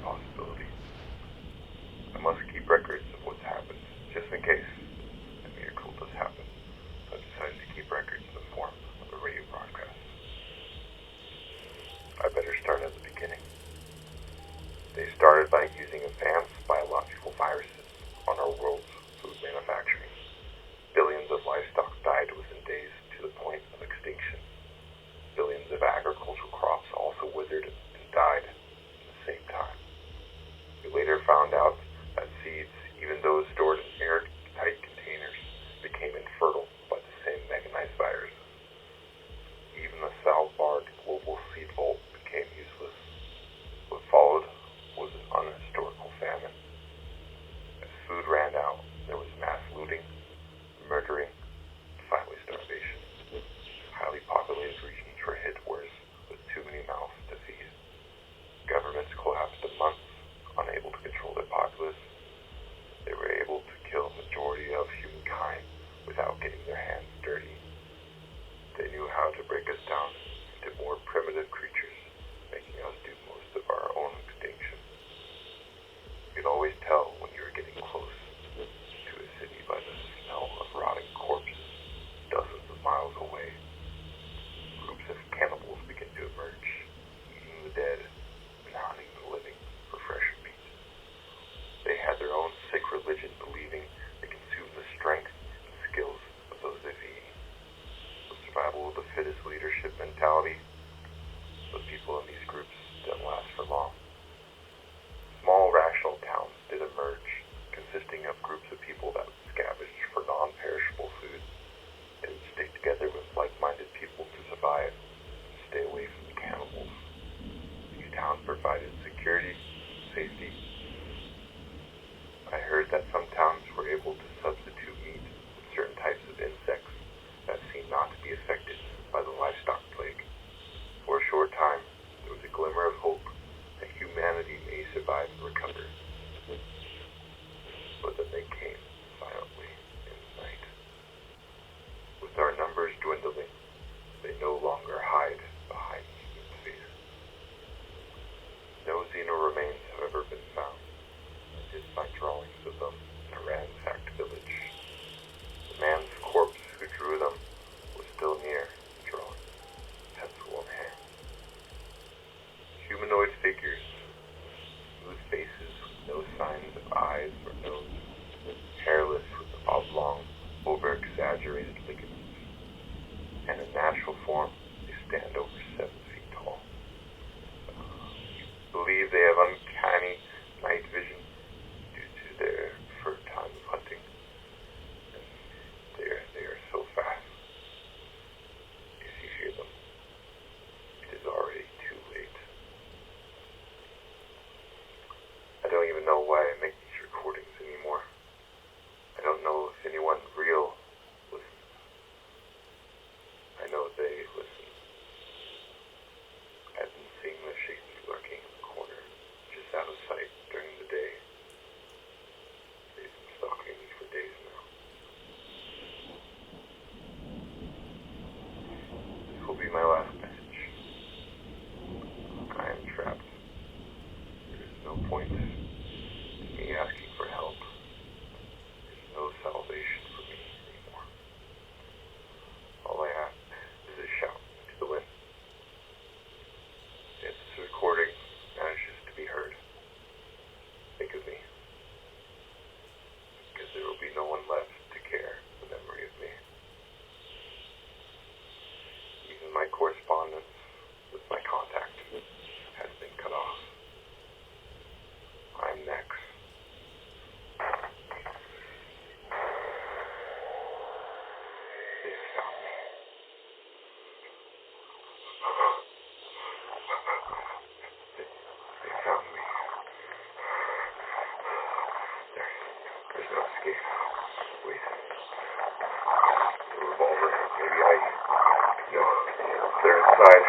possibility. I must keep records of what's happened, just in case a miracle does happen. So I decided to keep records in the form of a radio broadcast. I better start at the beginning. They started by using advanced biological viruses on our world's food manufacturing. Billions of livestock died within days to the point of extinction. Billions of agricultural crops also withered and died at the same time. We later found out that seeds, even those stored in airtight containers, became infertile by the same mechanized viruses. Even the Svalbard global seed vault became useless. What followed was an unhistorical famine. As food ran out, there was mass looting, murdering, and finally starvation. Highly populated regions were hit worse with too many mouths to feed. Governments collapsed in months, unable to control their populace. They were able to kill the majority of humankind without getting their hands dirty. They knew how to break us down into more primitive creatures, making us do most of our own extinction. You could always tell when you were getting close to a city by the smell of rotting corpses dozens of miles away. Groups of cannibals began to emerge, eating the dead and hunting the living for fresher meat. They had their own sick religion, believing they consumed the strength and skills of those they've eaten. The survival of the fittest leadership mentality. The people in these groups didn't last for long. Small rational towns did emerge, consisting of groups of people that scavenged for non-perishable food. They would stick together with like-minded people to survive and stay away from the cannibals. These towns provided security, safety. I heard that some towns were able to substitute meat with certain types of insects that seemed not to be affected by the livestock plague. For a short time, there was a glimmer of hope that humanity may survive and recover. But then they came silently in the night. With our numbers dwindling, they no longer hide behind human faces. No Xeno remains have ever been found. I did find drawings of them in a ransacked village. The man's corpse who drew them was still near the drawing, pencil in hand. Humanoid figures, smooth faces with no signs of eyes or nose, hairless with oblong, over-exaggerated ligaments, and in natural form, they stand over 7 feet tall. Believe they have uncanny night vision due to their preferred time of hunting, and they are so fast. If you hear them, it is already too late. I don't even know why I make these recordings anymore. I don't know if anyone real listens. I know they listen. I've been seeing the Shakespeare lurking in the corner, just out of sight during the day. They've been stalking me for days now. This will be my last message. I am trapped. There is no point in me asking for help. There's no salvation for me anymore. All I have is a shout to the wind. If this recording manages to be heard, think of me. Because there will be no one left to care the memory of me. Even my correspondence with my contact has been cut off. I'm next. They found me. They found me. There's no escape. Wait. The revolver. Maybe no. They're inside.